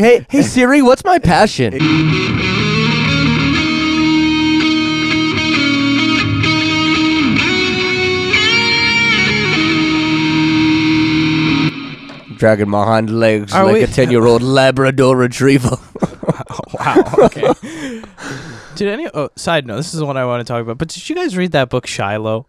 Hey Siri, what's my passion? Dragging my hind legs a 10-year-old Labrador retriever. Wow. Okay. Side note, this is the one I want to talk about. But did you guys read that book Shiloh?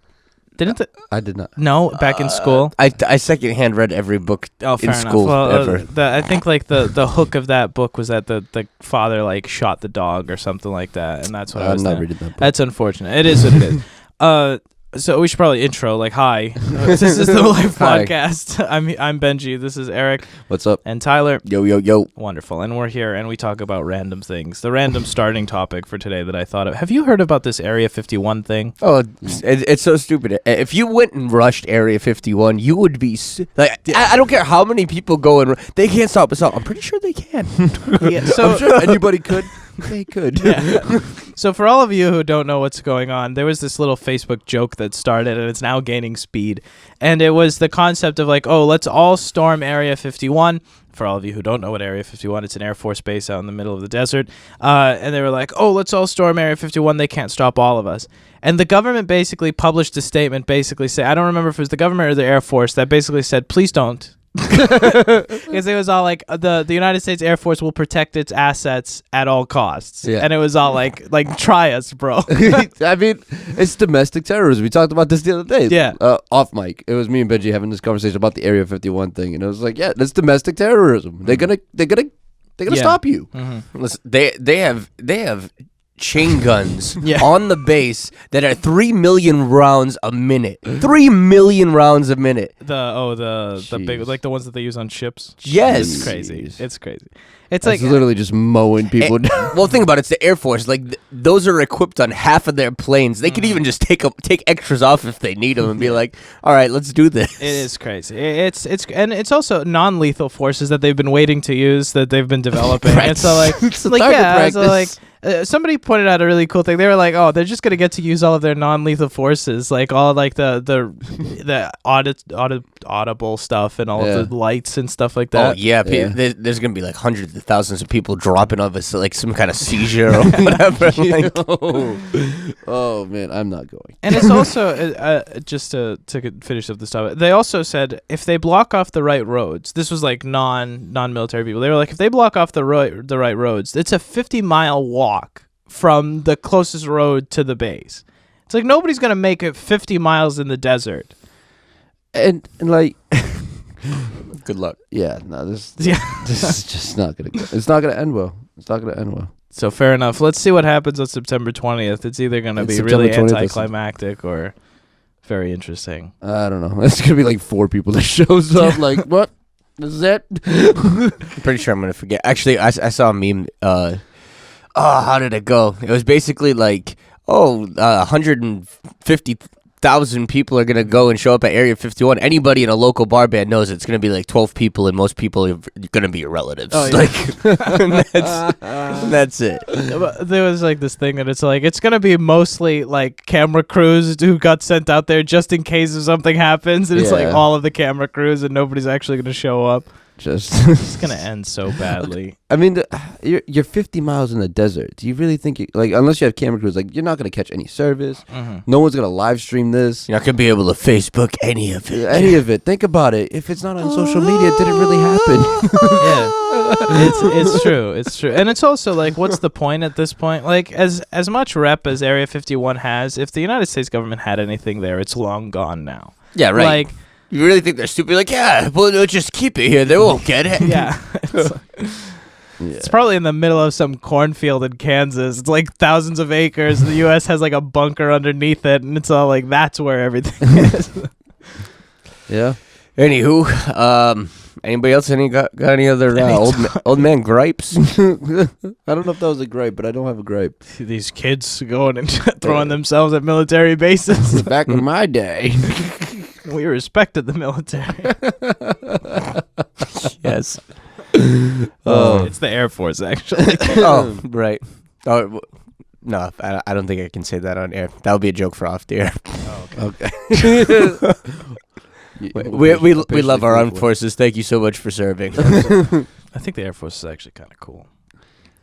I did not. No, back in school. I secondhand read every book in school ever. I think like the hook of that book was that the father like shot the dog or something like that, and that's what I was. I'm not reading that book. That's unfortunate. It is what it is. So we should probably intro like, hi, this is the Life Podcast. I'm Benji. This is Eric. What's up? And Tyler. Yo. Wonderful. And we're here and we talk about random things. The random starting topic for today that I thought of. Have you heard about this Area 51 thing? Oh, it's so stupid. If you went and rushed Area 51, you would be I don't care how many people go and they can't stop us out. I'm pretty sure they can. Yeah, so I'm sure anybody could. They could. Yeah. So for all of you who don't know what's going on, there was this little Facebook joke that started, and it's now gaining speed. And it was the concept of like, oh, let's all storm Area 51. For all of you who don't know what Area 51, it's an Air Force base out in the middle of the desert. And they were like, oh, let's all storm Area 51. They can't stop all of us. And the government basically published a statement basically saying, I don't remember if it was the government or the Air Force, that basically said, please don't. Because it was all like the United States Air Force will protect its assets at all costs. Yeah. And it was all like try us, bro. I mean, it's domestic terrorism. We talked about this the other day. Yeah. Off mic. It was me and Benji having this conversation about the Area 51 thing, and it was like, yeah, that's domestic terrorism. They're gonna stop you. Mm-hmm. Listen, they have chain guns Yeah. on the base that are 3 million rounds a minute. 3 million rounds a minute. The big, like the ones that they use on ships. Yes. It's crazy. Jeez. It's crazy. It's It's like literally just mowing people down. Well, think about it. It's the Air Force. Like those are equipped on half of their planes. They could even just take extras off if they need them and be like, "All right, let's do this." it is crazy. It's also non-lethal forces that they've been waiting to use that they've been developing. Right. And so like, It's a like target yeah, so like. practice. Somebody pointed out a really cool thing. They were like, "Oh, they're just gonna get to use all of their non-lethal forces, like all like the audible stuff and all of the lights and stuff like that." Oh yeah, there's gonna be like hundreds of thousands of people dropping off us like some kind of seizure or whatever. Like, Oh man, I'm not going. And it's also just to finish up this topic. They also said if they block off the right roads, this was like non-military people. They were like, if they block off the right roads, it's a 50-mile walk from the closest road to the base. It's like nobody's gonna make it 50 miles in the desert. And like, good luck. yeah, no, this Yeah. this is just not gonna go. It's not gonna end well. It's not gonna end well. So fair enough. Let's see what happens on September 20th. It's either gonna be September really 20th, anticlimactic or very interesting. I don't know. It's gonna be like 4 people that shows up. Like, what? This is it? I'm pretty sure I'm gonna forget. Actually, I saw a meme. How did it go? It was basically like, 150,000 people are gonna go and show up at Area 51. Anybody in a local bar band knows it's gonna be like 12 people, and most people are gonna be your relatives. Oh, yeah. Like, that's it. There was like this thing that it's like it's gonna be mostly like camera crews who got sent out there just in case if something happens, and it's like Yeah. all of the camera crews and nobody's actually gonna show up. Just. It's gonna end so badly. I mean, you're 50 miles in the desert. Do you really think unless you have camera crews, like you're not gonna catch any service. No one's gonna live stream this. You're not gonna be able to Facebook any of it. Any of it. Think about it. If it's not on social media, did it really happen? Yeah, it's true. It's true, and it's also like, what's the point at this point? Like, as much rep as Area 51 has, if the United States government had anything there, it's long gone now. Yeah, right. Like, you really think they're stupid? Like, yeah, well, they'll just keep it here. They won't get it. yeah. It's probably in the middle of some cornfield in Kansas. It's like thousands of acres. The U.S. has like a bunker underneath it, and it's all like that's where everything is. Yeah. Anywho, anybody else got any other old man gripes? I don't know if that was a gripe, but I don't have a gripe. These kids going and throwing themselves at military bases. Back in my day. We respected the military. Yes. It's the Air Force, actually. Oh, right. Oh, no, I don't think I can say that on air. That would be a joke for off the air. Oh, okay. We love our armed forces. Thank you so much for serving. I think the Air Force is actually kind of cool.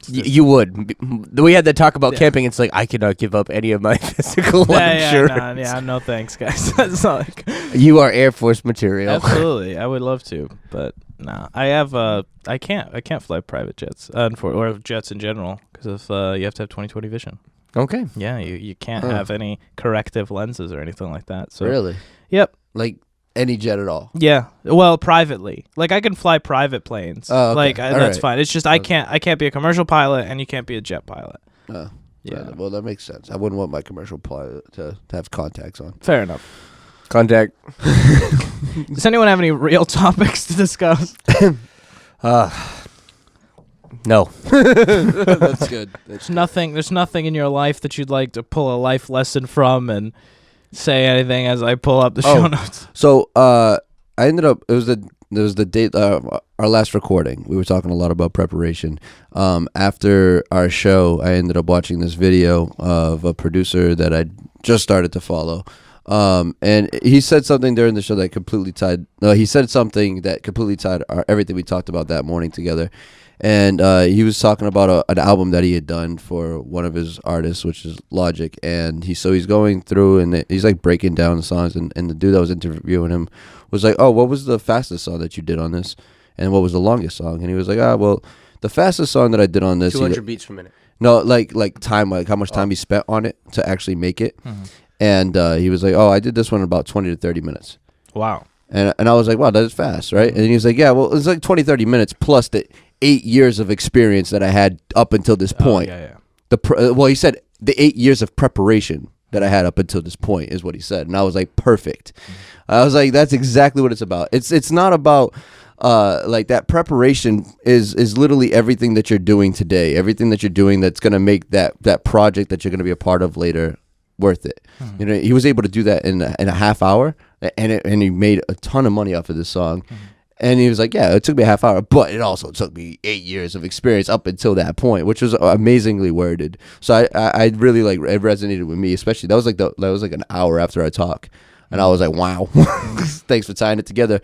You would. We had that talk about Yeah. camping. It's like, I cannot give up any of my physical insurance. No thanks, guys. That's not like, You are Air Force material. absolutely. I would love to, but no. I have I can't fly private jets or jets in general because of you have to have 20/20 vision. Okay. Yeah, you can't have any corrective lenses or anything like that. So Really? Yep. Like any jet at all? Yeah. Well, privately. Like I can fly private planes. Oh, okay. Like All that's right. fine. It's just I can't be a commercial pilot and you can't be a jet pilot. Oh, Yeah. well, that makes sense. I wouldn't want my commercial pilot to have contacts on. Fair enough. Contact. Does anyone have any real topics to discuss? No. That's good. There's nothing in your life that you'd like to pull a life lesson from and say anything as I pull up the show notes. So I ended up. It was the date. Our last recording. We were talking a lot about preparation. After our show, I ended up watching this video of a producer that I just started to follow. And he said something during the show that completely tied. He said something that completely tied everything we talked about that morning together. And he was talking about an album that he had done for one of his artists, which is Logic. And he's going through and he's like breaking down the songs. And the dude that was interviewing him was like, "Oh, what was the fastest song that you did on this? And what was the longest song?" And he was like, well, the fastest song that I did on this. 200 beats per minute. No, like time, like how much time he spent on it to actually make it. Mm-hmm. And he was like, "Oh, I did this one in about 20 to 30 minutes." Wow. And I was like, "Wow, that is fast, right?" And he was like, "Yeah, well, it's like 20, 30 minutes plus the 8 years of experience that I had up until this point." Yeah. Well, he said the 8 years of preparation that I had up until this point is what he said. And I was like, perfect. I was like, that's exactly what it's about. It's not about like that preparation is literally everything that you're doing today, everything that you're doing that's going to make that project that you're going to be a part of later worth it. You know, he was able to do that in a half hour, and he made a ton of money off of this song. And he was like, "Yeah, it took me a half hour, but it also took me 8 years of experience up until that point," which was amazingly worded. So I really like it resonated with me, especially that was like an hour after I talk, and I was like, "Wow, thanks for tying it together."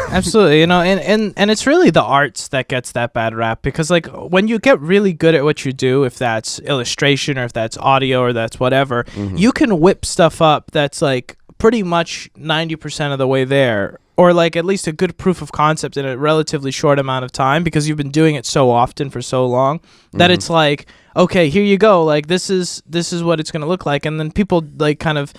Absolutely, you know, and it's really the arts that gets that bad rap because like when you get really good at what you do, if that's illustration or if that's audio or that's whatever, you can whip stuff up that's like pretty much 90% of the way there, or like at least a good proof of concept in a relatively short amount of time because you've been doing it so often for so long that it's like, okay, here you go, like this is what it's going to look like. And then people like kind of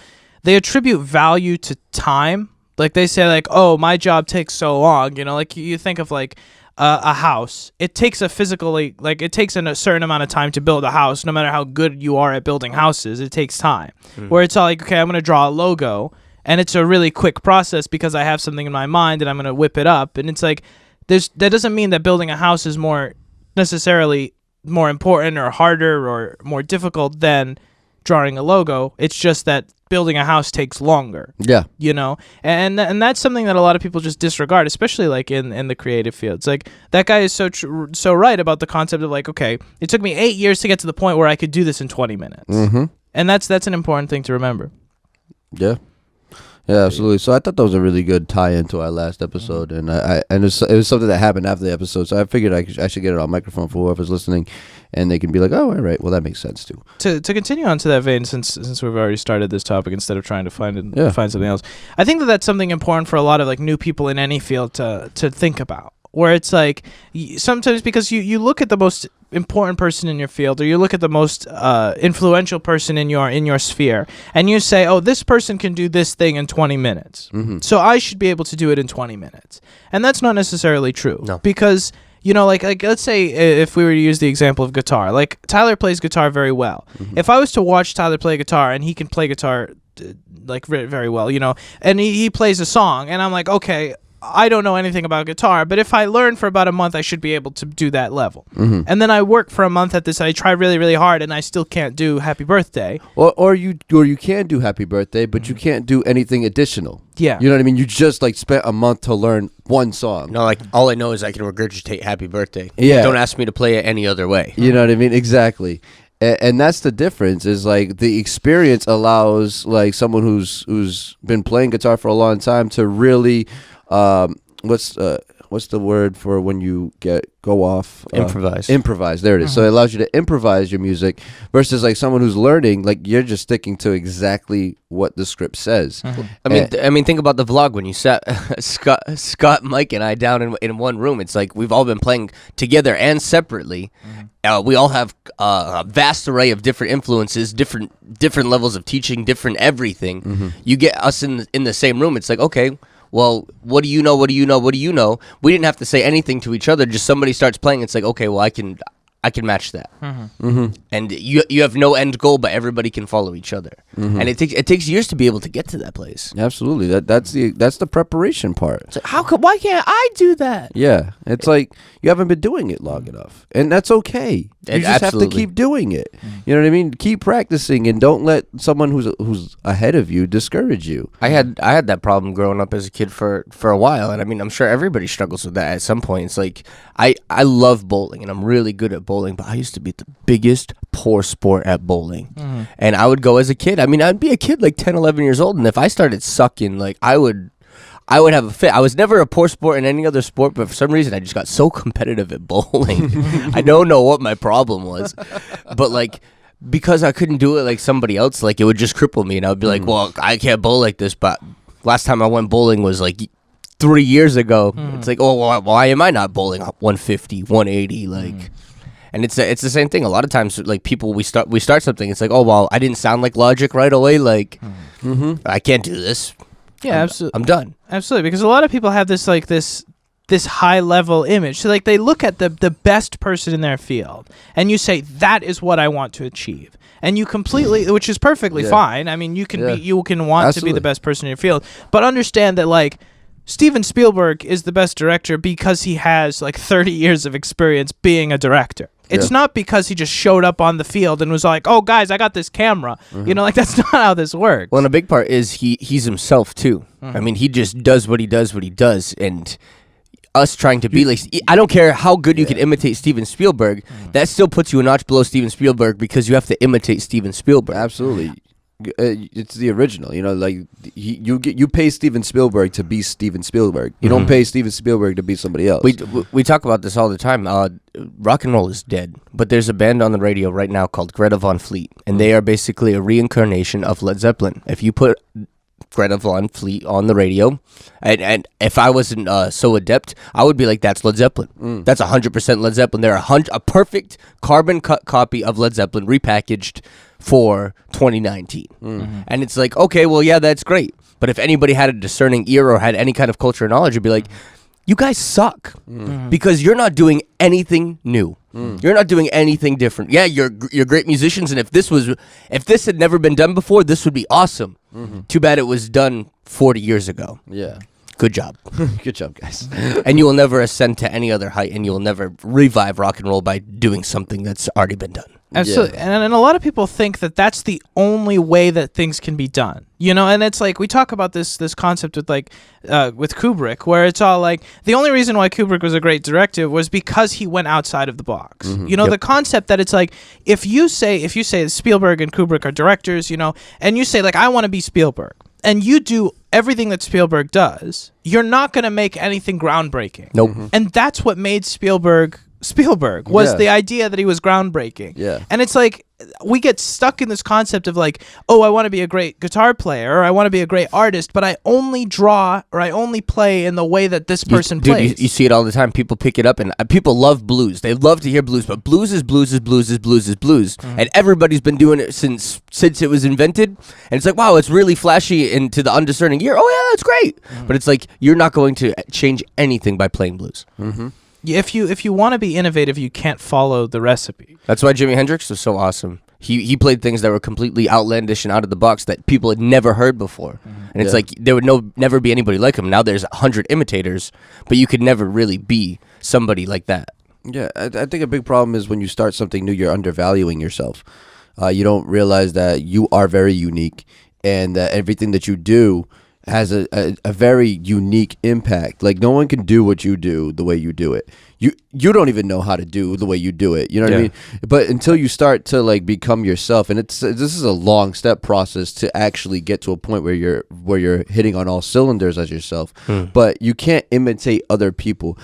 they attribute value to time. Like they say like, "Oh, my job takes so long," you know, like you think of like a house. It takes a physically, like it takes a certain amount of time to build a house. No matter how good you are at building houses, it takes time. Where it's all like, okay, I'm going to draw a logo, and it's a really quick process because I have something in my mind and I'm going to whip it up. And it's like, that doesn't mean that building a house is more necessarily more important or harder or more difficult than drawing a logo. It's just that building a house takes longer. Yeah. You know, and that's something that a lot of people just disregard, especially like in the creative fields. Like that guy is so right about the concept of like, okay, it took me 8 years to get to the point where I could do this in 20 minutes. And that's an important thing to remember. Yeah. Yeah, absolutely. So I thought that was a really good tie-in to our last episode, and it was something that happened after the episode. So I figured I should get it on microphone for whoever's listening, and they can be like, "Oh, all right, well that makes sense too." To continue on to that vein, since we've already started this topic, instead of trying to find something else, I think that's something important for a lot of like new people in any field to think about. Where it's like sometimes because you look at the most important person in your field, or you look at the most influential person in your sphere, and you say, "Oh, this person can do this thing in 20 minutes, so I should be able to do it in 20 minutes." And that's not necessarily true. No. Because you know, like let's say if we were to use the example of guitar, like Tyler plays guitar very well. If I was to watch Tyler play guitar, and he can play guitar like very well, you know, and he plays a song, and I'm like, okay, I don't know anything about guitar, but if I learn for about a month, I should be able to do that level. And then I work for a month at this, I try really, really hard, and I still can't do Happy Birthday. Or you can do Happy Birthday, but you can't do anything additional. Yeah. You know what I mean? You just like spent a month to learn one song. No, like all I know is I can regurgitate Happy Birthday. Yeah. Don't ask me to play it any other way. You know what I mean? Exactly. And that's the difference, is like the experience allows like someone who's been playing guitar for a long time to really what's what's the word for when you go off? Improvise. Improvise. There it is. So it allows you to improvise your music versus like someone who's learning, like you're just sticking to exactly what the script says. I mean, think about the vlog when you sat Scott, Mike, and I down in one room. It's like we've all been playing together and separately. We all have a vast array of different influences, different levels of teaching, different everything. You get us in the same room. It's like, okay, well, what do you know? What do you know? What do you know? We didn't have to say anything to each other. Just somebody starts playing. It's like, okay, well, I can match that. And you have no end goal, but everybody can follow each other. And it takes years to be able to get to that place. Absolutely. That's the preparation part. It's like, why can't I do that? Yeah. It's like you haven't been doing it long enough. And that's okay. You just have to keep doing it. You know what I mean? Keep practicing and don't let someone who's ahead of you discourage you. I had that problem growing up as a kid for a while, and I mean, I'm sure everybody struggles with that at some point. It's like I love bowling and I'm really good at bowling, but I used to be the biggest poor sport at bowling. And I would go as a kid. I mean, I'd be a kid like 10, 11 years old, and if I started sucking, like I would have a fit. I was never a poor sport in any other sport, but for some reason I just got so competitive at bowling. I don't know what my problem was, but like because I couldn't do it like somebody else, like it would just cripple me, and I would be like, well, I can't bowl like this. But last time I went bowling was like 3 years ago. It's like, oh, well, why am I not bowling 150, 180, like? And it's the same thing. A lot of times, like people, we start something. It's like, oh, well, I didn't sound like Logic right away. Like, I can't do this. Yeah, absolutely. I'm done. Absolutely, because a lot of people have this like this high level image. So like they look at the best person in their field, and you say that is what I want to achieve, and you completely, which is perfectly fine. I mean, you can want to be the best person in your field, but understand that like Steven Spielberg is the best director because he has like 30 years of experience being a director. It's not because he just showed up on the field and was like, "Oh, guys, I got this camera." You know, like that's not how this works. Well, and a big part is he's himself too. I mean, he just does what he does, and us trying to be like, I don't care how good you can imitate Steven Spielberg, that still puts you a notch below Steven Spielberg because you have to imitate Steven Spielberg. Absolutely. It's the original, you know. Like you pay Steven Spielberg to be Steven Spielberg. You don't pay Steven Spielberg to be somebody else. We talk about this all the time. Rock and roll is dead, but there's a band on the radio right now called Greta Van Fleet, and they are basically a reincarnation of Led Zeppelin. If you put Greta Van Fleet on the radio, and if I wasn't so adept, I would be like, that's Led Zeppelin. That's 100% Led Zeppelin. They're a perfect carbon cut copy of Led Zeppelin repackaged for 2019. And it's like, okay, well, yeah, that's great. But if anybody had a discerning ear or had any kind of culture or knowledge, it'd be like, you guys suck because you're not doing anything new. You're not doing anything different. Yeah, you're great musicians, and if this had never been done before, this would be awesome. Too bad it was done 40 years ago. Yeah. Good job. Good job, guys. And you will never ascend to any other height, and you will never revive rock and roll by doing something that's already been done. Absolutely. Yeah. And a lot of people think that that's the only way that things can be done. You know, and it's like we talk about this concept with like with Kubrick, where it's all like the only reason why Kubrick was a great director was because he went outside of the box. You know, the concept that it's like if you say Spielberg and Kubrick are directors, you know, and you say like I want to be Spielberg, and you do everything that Spielberg does, you're not going to make anything groundbreaking. Nope. And that's what made Spielberg was the idea that he was groundbreaking. Yeah. And it's like we get stuck in this concept of like, oh, I want to be a great guitar player or I want to be a great artist, but I only draw or I only play in the way that this person plays. You see it all the time. People pick it up, and people love blues. They love to hear blues, but blues is blues is blues is blues is blues. And everybody's been doing it since it was invented. And it's like, wow, it's really flashy and to the undiscerning ear. Oh yeah, that's great. But it's like you're not going to change anything by playing blues. If you want to be innovative, you can't follow the recipe. That's why Jimi Hendrix was so awesome. He played things that were completely outlandish and out of the box that people had never heard before. And it's like there would never be anybody like him. Now there's 100 imitators, but you could never really be somebody like that. Yeah, I think a big problem is when you start something new, you're undervaluing yourself. You don't realize that you are very unique and that everything that you do has a very unique impact. Like no one can do what you do the way you do it. You don't even know how to do the way you do it. You know what I mean? But until you start to like become yourself, and this is a long step process to actually get to a point where you're hitting on all cylinders as yourself. But you can't imitate other people.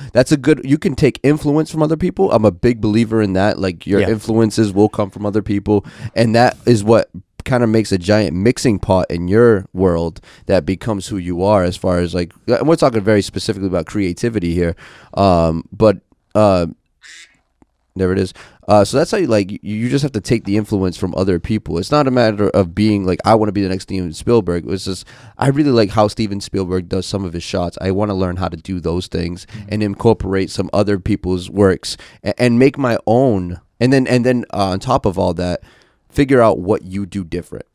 You can take influence from other people. I'm a big believer in that. Like your influences will come from other people, and that is what kind of makes a giant mixing pot in your world that becomes who you are. As far as like, and we're talking very specifically about creativity here, but there it is. So that's how you just have to take the influence from other people. It's not a matter of being like, I want to be the next Steven Spielberg. It's just, I really like how Steven Spielberg does some of his shots. I want to learn how to do those things and incorporate some other people's works and make my own. And then on top of all that, figure out what you do different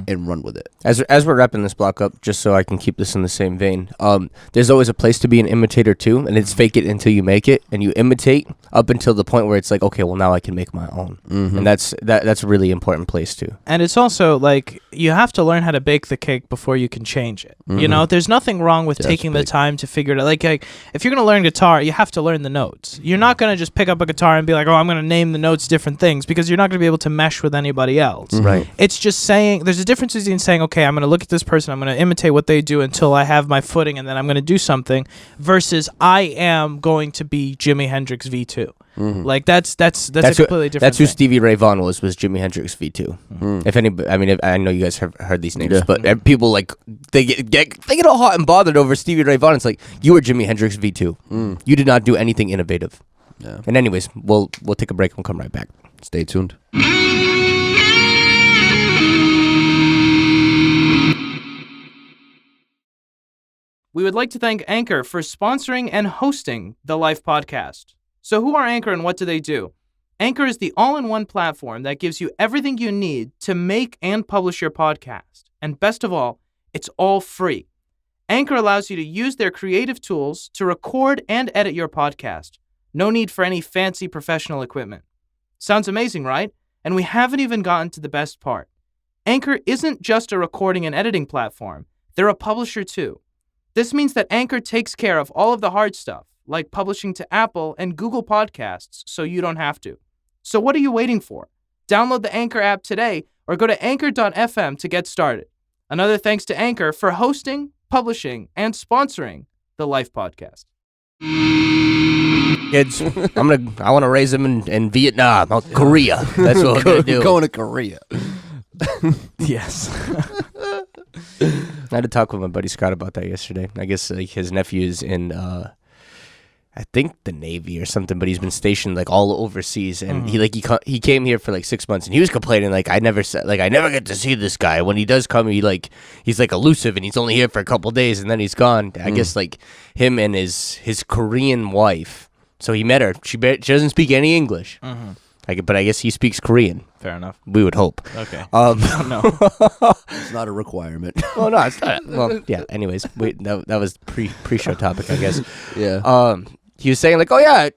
and run with it. As we're wrapping this block up, just so I can keep this in the same vein, there's always a place to be an imitator too, and it's fake it until you make it, and you imitate up until the point where it's like, okay, well now I can make my own, and that's a really important place too. And it's also like you have to learn how to bake the cake before you can change it. You know, there's nothing wrong with taking the time to figure it out. Like if you're gonna learn guitar, you have to learn the notes. You're not gonna just pick up a guitar and be like, oh, I'm gonna name the notes different things, because you're not gonna be able to mesh with anybody else. Right. It's just saying there's a difference between saying, okay, I'm going to look at this person, I'm going to imitate what they do until I have my footing, and then I'm going to do something, versus I am going to be Jimi Hendrix V2. Like that's a completely different That's who thing. Stevie Ray Vaughan was Jimi Hendrix V2. If anybody, I mean, I know you guys have heard these names, but people like they get all hot and bothered over Stevie Ray Vaughan. It's like, you were Jimi Hendrix V2. You did not do anything innovative. Yeah. And anyways, we'll take a break and we'll come right back. Stay tuned. We would like to thank Anchor for sponsoring and hosting the Life podcast. So who are Anchor and what do they do? Anchor is the all-in-one platform that gives you everything you need to make and publish your podcast. And best of all, it's all free. Anchor allows you to use their creative tools to record and edit your podcast. No need for any fancy professional equipment. Sounds amazing, right? And we haven't even gotten to the best part. Anchor isn't just a recording and editing platform. They're a publisher too. This means that Anchor takes care of all of the hard stuff, like publishing to Apple and Google Podcasts, so you don't have to. So what are you waiting for? Download the Anchor app today or go to anchor.fm to get started. Another thanks to Anchor for hosting, publishing, and sponsoring the Life podcast. Kids, I want to raise them in Vietnam, Korea. That's what we're gonna do. Going to Korea. Yes. I had to talk with my buddy Scott about that yesterday. I guess like his nephew's in I think the Navy or something, but he's been stationed like all overseas, and he came here for like 6 months, and he was complaining like I never get to see this guy. When he does come, he's like elusive, and he's only here for a couple days, and then he's gone. I guess like him and his Korean wife. So he met her. She doesn't speak any English. But I guess he speaks Korean. Fair enough. We would hope. Okay. No. It's not a requirement. Well, no, it's not. Well, yeah. Anyways, that was pre-show topic, I guess. Yeah. He was saying like, oh yeah,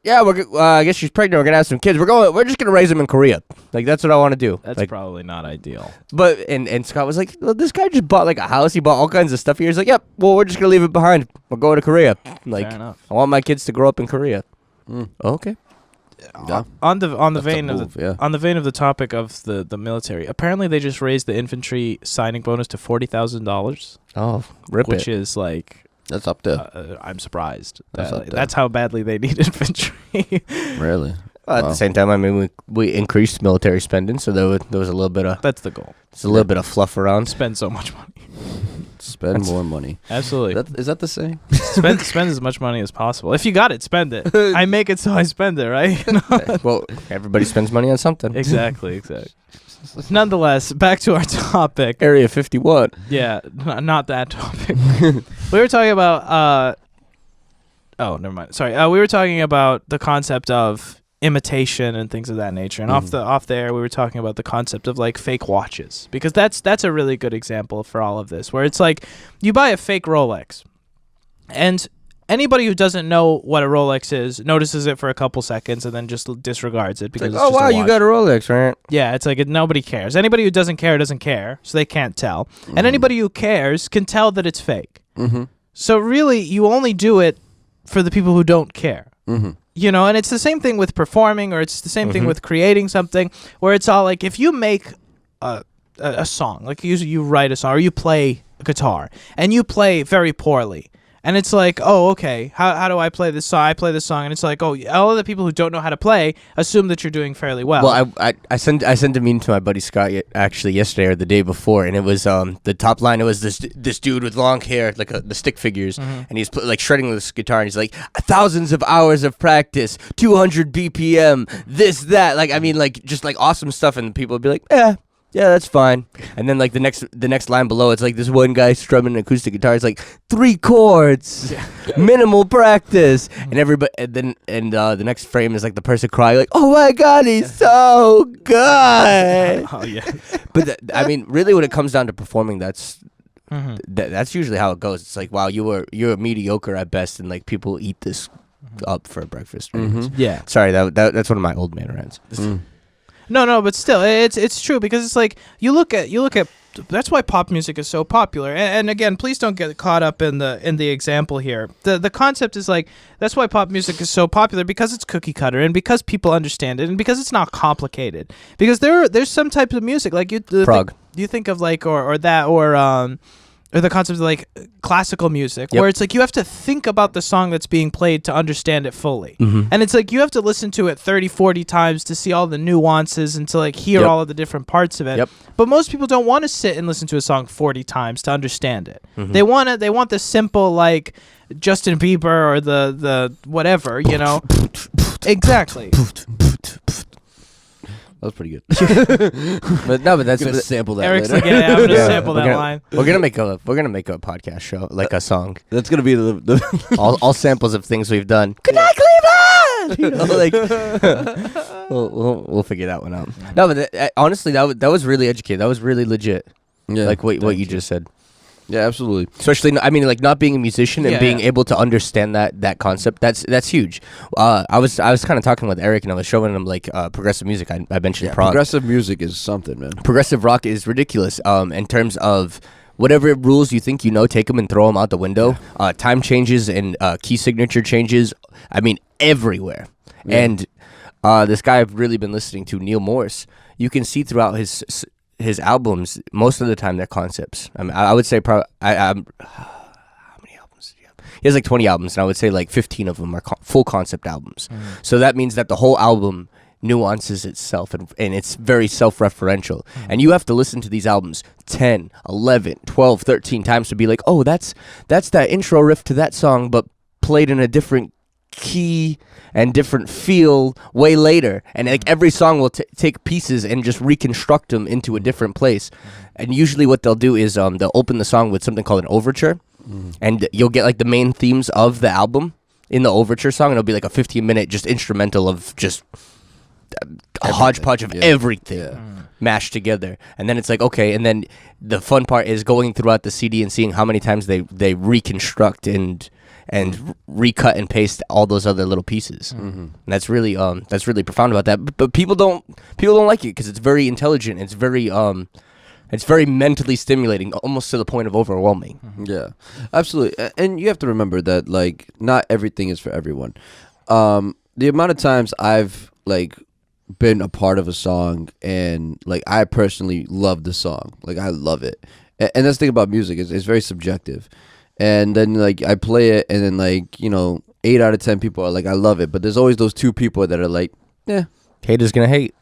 I guess she's pregnant. We're gonna have some kids. We're just gonna raise them in Korea. Like that's what I want to do. That's like, probably not ideal. But and Scott was like, well, this guy just bought like a house. He bought all kinds of stuff here. He's like, yep. Well, we're just gonna leave it behind. We're going to Korea. Like, Fair enough. I want my kids to grow up in Korea. Okay. Yeah. On the vein move, of the topic of the military, apparently they just raised the infantry signing bonus to $40,000. Oh, rip which it. is like That's up there. I'm surprised. That's up there. That's how badly they need infantry. Really? Well, at the same time, I mean, we increased military spending, so there was a little bit of That's the goal. It's a little bit of fluff around. Spend so much money. Spend more money. Absolutely. Is that the saying? spend as much money as possible. If you got it, spend it. I make it so I spend it, right? Well, everybody spends money on something. Exactly. Nonetheless, back to our topic. Area 51. Yeah, not that topic. We were talking about oh, never mind. Sorry. We were talking about the concept of imitation and things of that nature. And off the air, we were talking about the concept of like fake watches, because that's a really good example for all of this, where it's like you buy a fake Rolex, and anybody who doesn't know what a Rolex is notices it for a couple seconds and then just disregards it because Like, it's just a you watch. got a Rolex, right? Yeah, it's like nobody cares. Anybody who doesn't care, so they can't tell. And anybody who cares can tell that it's fake. Mm-hmm. So really, you only do it for the people who don't care. Mm-hmm. You know, and it's the same thing with performing, or it's the same thing Mhm. with creating something, where it's all like, if you make a song, like you write a song, or you play guitar, and you play very poorly, and it's like, oh, okay, how do I play this song? I play this song, and it's like, oh, all of the people who don't know how to play assume that you're doing fairly well. Well, I sent a meme to my buddy Scott actually yesterday or the day before, and it was the top line. It was this dude with long hair, like the stick figures, and he's like shredding this guitar, and he's like, thousands of hours of practice, 200 BPM, this that, like, I mean, like, just like awesome stuff, and people would be like, yeah, that's fine. And then like the next line below, it's like this one guy strumming an acoustic guitar. It's like 3 chords, minimal practice, and everybody. And the next frame is like the person crying, like, "Oh my god, he's so good." Oh yeah. But I mean, really, when it comes down to performing, that's usually how it goes. It's like, wow, you're mediocre at best, and like people eat this up for breakfast. Yeah. Sorry, that's one of my old man rants. No, but still, it's true, because it's like you look at. That's why pop music is so popular. And again, please don't get caught up in the example here. The concept is like, that's why pop music is so popular, because it's cookie cutter, and because people understand it, and because it's not complicated. Because there's some types of music like Prog. You think of like or the concept of like classical music, Yep. where it's like you have to think about the song that's being played to understand it fully. Mhm. And it's like you have to listen to it 30, 40 times to see all the nuances and to like hear Yep. all of the different parts of it. Yep. But most people don't want to sit and listen to a song 40 times to understand it. Mhm. They want the simple, like Justin Bieber or the whatever, you know. Exactly. That was pretty good. But no, but that's I'm gonna sample that Eric's later. like, yeah, I'm gonna Yeah. sample that We're gonna- line. We're gonna make a podcast show, like a song, That's gonna be the all samples of things we've done. Good night, Cleveland. You know, like we'll figure that one out. No, but honestly, that was really educated. That was really legit. yeah, Like what thank you just said. Yeah, absolutely. Especially, I mean, like not being a musician and Yeah, being yeah. able to understand that concept. That's huge. I was kind of talking with Eric, and I was showing him like progressive music. I mentioned prog. Progressive music is something, man. Progressive rock is ridiculous. In terms of whatever rules you think you know, take them and throw them out the window. Time changes and key signature changes. I mean, everywhere. Yeah. And this guy I've really been listening to, Neil Morse. You can see throughout his albums, most of the time they're concepts. I mean, I would say how many albums does he have? He has like 20 albums, and I would say like 15 of them are full concept albums. So that means that the whole album nuances itself, and it's very self-referential. And you have to listen to these albums 10, 11, 12, 13 times to be like, oh, that's that intro riff to that song, but played in a different key and different feel way later, and like every song will take pieces and just reconstruct them into a different place. And usually what they'll do is they'll open the song with something called an overture, and you'll get like the main themes of the album in the overture song, and it'll be like a 15-minute just instrumental of just a hodgepodge of everything mashed together. And then it's like, okay, and then the fun part is going throughout the CD and seeing how many times they reconstruct and recut and paste all those other little pieces. And that's really profound about that. But people don't like it because it's very intelligent. It's very mentally stimulating, almost to the point of overwhelming. Yeah, absolutely. And you have to remember that like not everything is for everyone. The amount of times I've like been a part of a song and like I personally love the song, like I love it. And that's the thing about music is it's very subjective. And then like I play it, and then like 8 out of 10 people are like I love it, but there's always those 2 people that are like, Haters gonna hate.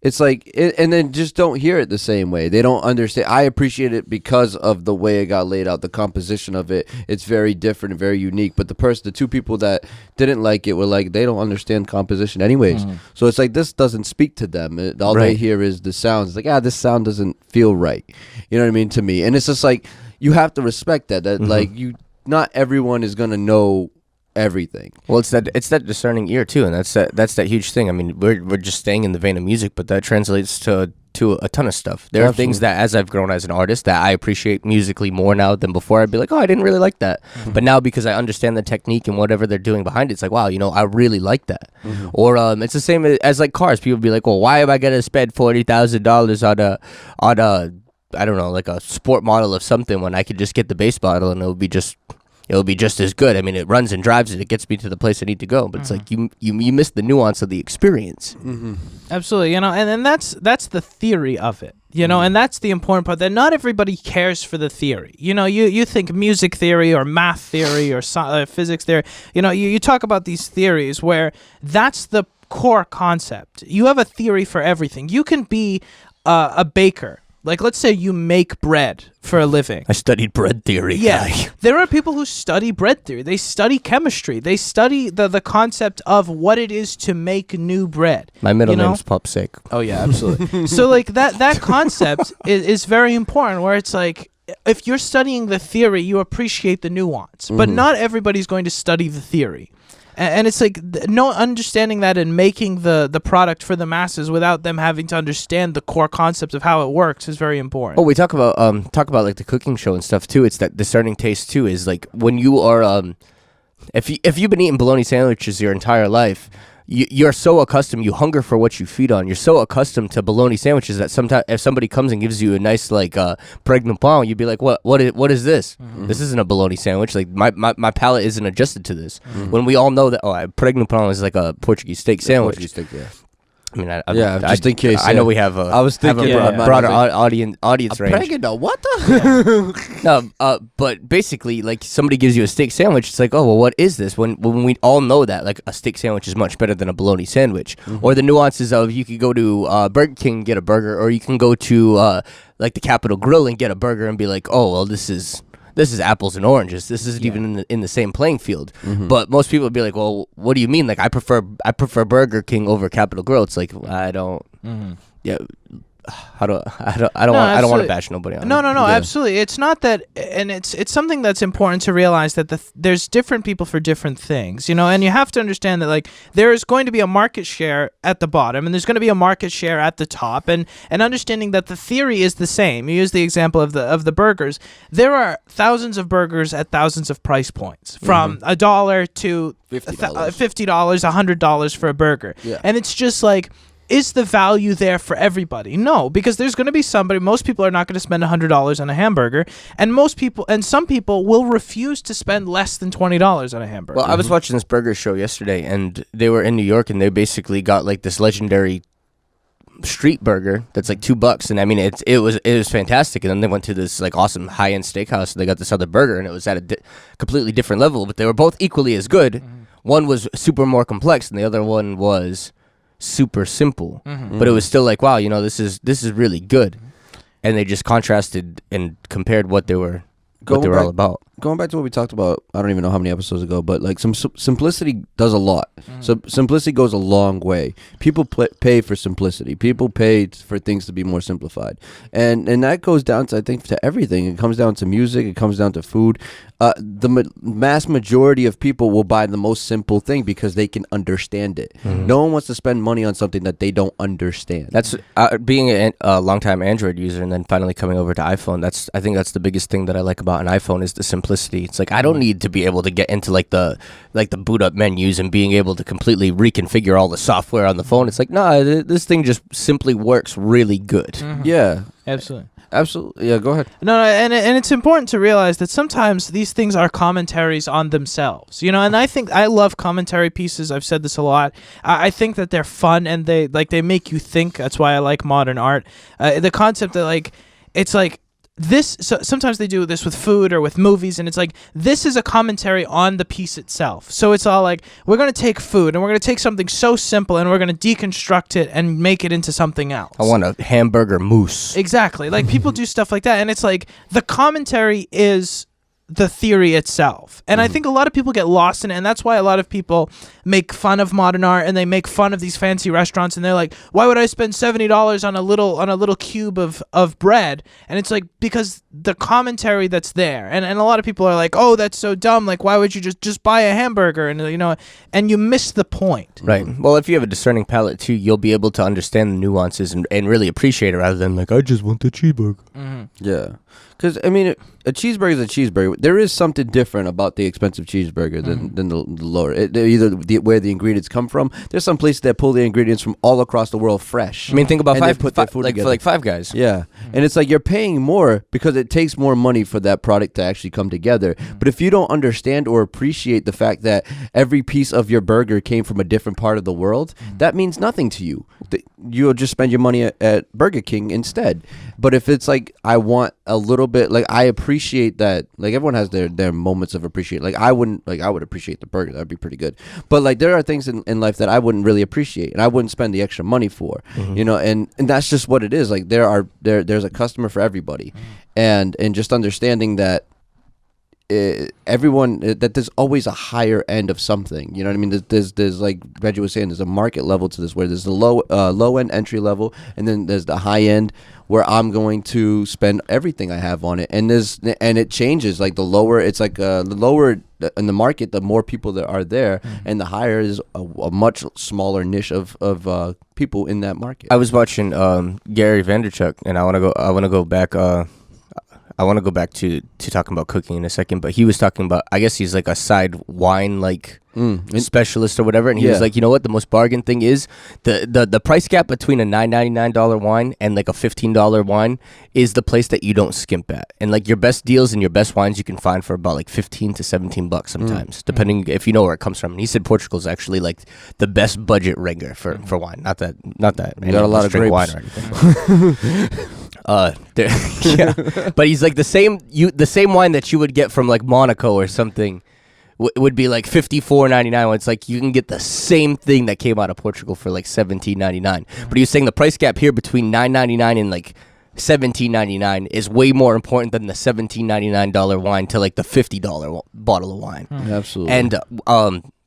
It's like, and then just don't hear it the same way. They don't understand. I appreciate it because of the way it got laid out, the composition of it. It's very different and very unique. But the 2 people that didn't like it were like, they don't understand composition anyways. So it's like, this doesn't speak to them. All they Right. hear is the sounds. It's like, this sound doesn't feel right. You know what I mean? To me. And it's just like, you have to respect that like not everyone is going to know everything. Well, it's that discerning ear too, and that's that huge thing. I mean, we're just staying in the vein of music, but that translates to a ton of stuff. There are things that, as I've grown as an artist, that I appreciate musically more now than before. I'd be like, oh, I didn't really like that, but now because I understand the technique and whatever they're doing behind it, it's like, wow, I really like that. Or it's the same as like cars. People be like, well, why am I gonna spend $40,000 on a I don't know, like a sport model of something when I could just get the base model and it'll be just as good. I mean, it runs and drives it gets me to the place I need to go, but it's like you miss the nuance of the experience. Absolutely, and that's the theory of it, and that's the important part, that not everybody cares for the theory. You think music theory or math theory or physics theory, you talk about these theories where that's the core concept. You have a theory for everything. You can be a baker. Like, let's say you make bread for a living. I studied bread theory. Yeah. There are people who study bread theory. They study chemistry. They study the concept of what it is to make new bread. My middle name's Popsick. Oh, yeah, absolutely. So, like, that concept is very important, where it's like, if you're studying the theory, you appreciate the nuance. But not everybody's going to study the theory. And it's like no understanding that and making the product for the masses without them having to understand the core concept of how it works is very important. Oh, we talk about like the cooking show and stuff too. It's that discerning taste too. Is like when you are if you've been eating bologna sandwiches your entire life, you're so accustomed, you hunger for what you feed on. You're so accustomed to bologna sandwiches that sometimes if somebody comes and gives you a nice like pregnant pain, you'd be like, what is this? This isn't a bologna sandwich. Like my palate isn't adjusted to this. When we all know that pregnant pain is like a Portuguese steak sandwich. Portuguese steak, yeah. I mean, just in case. I know we have. I was thinking broader audience range. Pregnant? What the? No, but basically, like somebody gives you a steak sandwich, it's like, oh well, what is this? When we all know that like a steak sandwich is much better than a bologna sandwich, or the nuances of you could go to Burger King and get a burger, or you can go to like the Capitol Grill and get a burger and be like, oh well, this is apples and oranges. This isn't even in the same playing field. But most people would be like, well, what do you mean? Like I prefer Burger King over Capitol Grill. It's like I don't. Yeah. I don't want to bash nobody on No, it. absolutely. It's not that, and it's something that's important to realize that there's different people for different things, and you have to understand that like there is going to be a market share at the bottom and there's going to be a market share at the top, and understanding that the theory is the same. You use the example of the burgers. There are thousands of burgers at thousands of price points, from $1 to $50, $100 for a burger, and it's just like, is the value there for everybody? No, because there's going to be most people are not going to spend $100 on a hamburger, and some people will refuse to spend less than $20 on a hamburger. Well, I was watching this burger show yesterday, and they were in New York, and they basically got like this legendary street burger that's like $2, and I mean it was fantastic. And then they went to this like awesome high-end steakhouse, and they got this other burger, and it was at a completely different level, but they were both equally as good. One was super more complex, and the other one was super simple, but it was still like, wow, this is really good. And they just contrasted and compared what they were all about. Going back to what we talked about, I don't even know how many episodes ago, but like simplicity does a lot. So simplicity goes a long way. People pay for simplicity. People pay for things to be more simplified, and that goes down to, I think, to everything. It comes down to music. It comes down to food. The mass majority of people will buy the most simple thing because they can understand it. No one wants to spend money on something that they don't understand. That's being a longtime Android user and then finally coming over to iPhone. I think that's the biggest thing that I like about an iPhone is the simplicity. It's like I don't need to be able to get into like the boot up menus and being able to completely reconfigure all the software on the phone. It's like, nah, this thing just simply works really good. Yeah, absolutely. Yeah, go ahead. No, and it's important to realize that sometimes these things are commentaries on themselves, and I think I love commentary pieces. I've said this a lot. I think that they're fun and they make you think. That's why I like modern art. The concept that like it's like this. So sometimes they do this with food or with movies, and it's like this is a commentary on the piece itself. So it's all like, we're going to take food and we're going to take something so simple and we're going to deconstruct it and make it into something else. I want a hamburger mousse. Exactly. Like people do stuff like that, and it's like the commentary is the theory itself. And I think a lot of people get lost in it, and that's why a lot of people make fun of modern art and they make fun of these fancy restaurants, and they're like, why would I spend $70 on a little cube of bread? And it's like, because the commentary that's there, and a lot of people are like, oh, that's so dumb, like why would you just buy a hamburger? And and you miss the point. Right. Well, if you have a discerning palate too, you'll be able to understand the nuances and really appreciate it, rather than like, I just want the cheeseburger. Yeah. Because I mean, a cheeseburger is a cheeseburger. There is something different about the expensive cheeseburger than the lower. Either where the ingredients come from. There's some places that pull the ingredients from all across the world fresh. I mean, think about And they put their food like together. for like Five Guys. Yeah, and it's like you're paying more because it takes more money for that product to actually come together. But if you don't understand or appreciate the fact that every piece of your burger came from a different part of the world, that means nothing to you. You'll just spend your money at Burger King instead. But if it's like, I want a little bit, like, I appreciate that, like, everyone has their moments of appreciate. Like, I would appreciate the burger. That'd be pretty good. But like, there are things in life that I wouldn't really appreciate and I wouldn't spend the extra money for, you know, and that's just what it is. Like, there's a customer for everybody. And just understanding that everyone, that there's always a higher end of something, you know what I mean? There's like Reggie was saying, there's a market level to this, where there's the low end entry level, and then there's the high end where I'm going to spend everything I have on it, and it changes. Like the lower, it's like the lower in the market, the more people that are there, and the higher is a much smaller niche of people in that market. I was watching Gary Vaynerchuk, and I want to go back. I want to go back to talking about cooking in a second, but he was talking about, I guess he's like a side wine specialist or whatever, and he was like, you know what, the most bargain thing is the price gap between a $9.99 wine and like a $15 wine is the place that you don't skimp at, and like your best deals and your best wines you can find for about like $15 to $17 sometimes, depending if you know where it comes from. And he said Portugal is actually like the best budget ringer for wine. Not that You got a lot of grapes. wine or anything. Yeah, but he's like the same wine that you would get from like Monaco or something would be like $54.99. It's like you can get the same thing that came out of Portugal for like $17.99. But he was saying the price gap here between $9.99 and like $17.99 is way more important than the $17.99 wine to like the $50 bottle of wine. Absolutely. And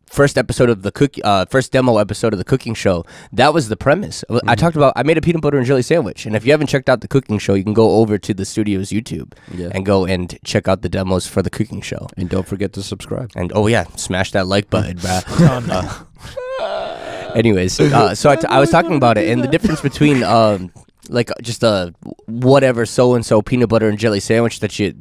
first demo episode of the cooking show, that was the premise. I made a peanut butter and jelly sandwich, and if you haven't checked out the cooking show, you can go over to the studio's YouTube and go and check out the demos for the cooking show. And don't forget to subscribe. And smash that like button, bruh. Anyways, so I was talking about it, and the difference between like just a whatever so-and-so peanut butter and jelly sandwich that you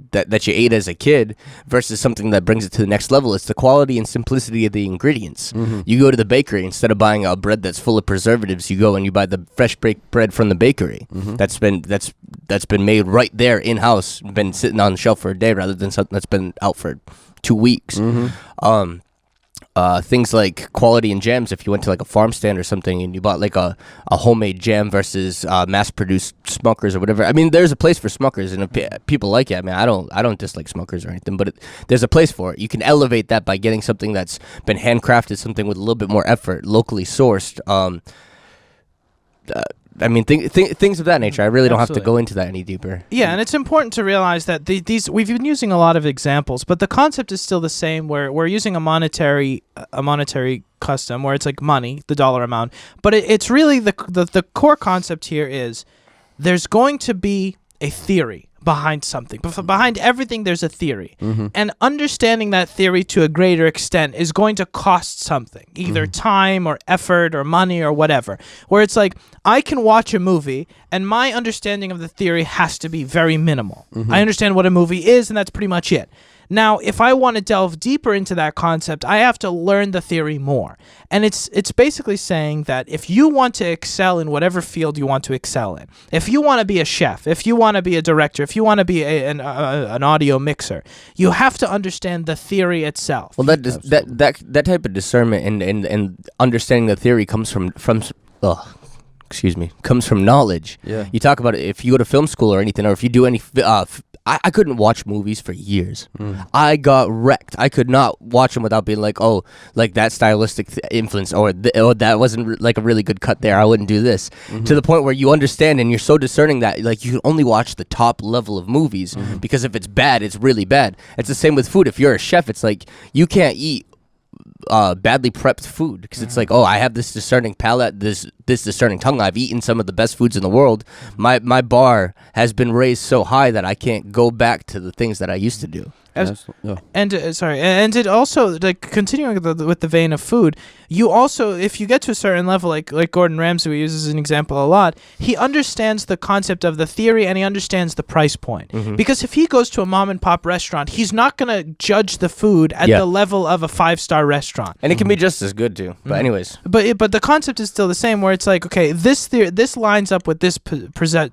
ate as a kid versus something that brings it to the next level. It's the quality and simplicity of the ingredients. You go to the bakery, instead of buying a bread that's full of preservatives, you go and you buy the fresh baked bread from the bakery that's been made right there in-house, been sitting on the shelf for a day rather than something that's been out for 2 weeks. Things like quality and jams, if you went to like a farm stand or something and you bought like a homemade jam versus mass-produced Smuckers or whatever. I mean, there's a place for Smuckers, and if people like it, I mean, I don't dislike Smuckers or anything, but there's a place for it. You can elevate that by getting something that's been handcrafted, something with a little bit more effort, locally sourced. I mean, things of that nature. I really don't have to go into that any deeper. Yeah, and it's important to realize that these we've been using a lot of examples, but the concept is still the same. Where we're using a monetary custom, where it's like money, the dollar amount. But it's really the core concept here is there's going to be a theory behind something. Behind everything, there's a theory. And understanding that theory to a greater extent is going to cost something, either time or effort or money or whatever. Where it's like, I can watch a movie and my understanding of the theory has to be very minimal. I understand what a movie is, and that's pretty much it. Now, if I want to delve deeper into that concept, I have to learn the theory more. And it's basically saying that if you want to excel in whatever field you want to excel in, if you want to be a chef, if you want to be a director, if you want to be an audio mixer, you have to understand the theory itself. Well, that type of discernment and understanding the theory comes from knowledge. Yeah. You talk about it if you go to film school or anything, or if you do any I couldn't watch movies for years. I got wrecked. I could not watch them without being like, oh, like that stylistic influence, or that wasn't like a really good cut there. I wouldn't do this. To the point where you understand and you're so discerning that like you can only watch the top level of movies because if it's bad, it's really bad. It's the same with food. If you're a chef, it's like you can't eat badly prepped food because it's like, oh, I have this discerning palate, this discerning tongue. I've eaten some of the best foods in the world. My bar has been raised so high that I can't go back to the things that I used to do. And and it also, like, continuing with the vein of food, you also, if you get to a certain level, like Gordon Ramsay, we use as an example a lot, he understands the concept of the theory and he understands the price point. Because if he goes to a mom and pop restaurant, he's not gonna judge the food at the level of a 5-star restaurant, and it can be just as good too. But anyways, but the concept is still the same, where it's like, okay, this lines up with this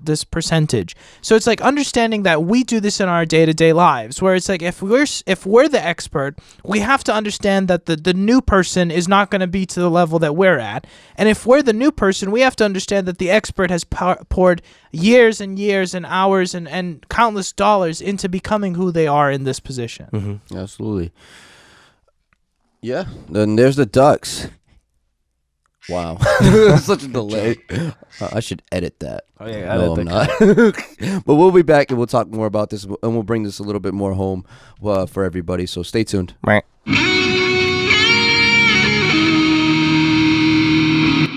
this percentage. So it's like understanding that we do this in our day-to-day lives, where it's like, if we're the expert, we have to understand that the new person is not going to be to the level that we're at. And if we're the new person, we have to understand that the expert has poured years and years and hours and countless dollars into becoming who they are in this position. Absolutely. Yeah. Then there's the Ducks. Wow. Such a delay. I should edit that. Oh, yeah, no, I'm not. But we'll be back and we'll talk more about this, and we'll bring this a little bit more home for everybody. So stay tuned. right.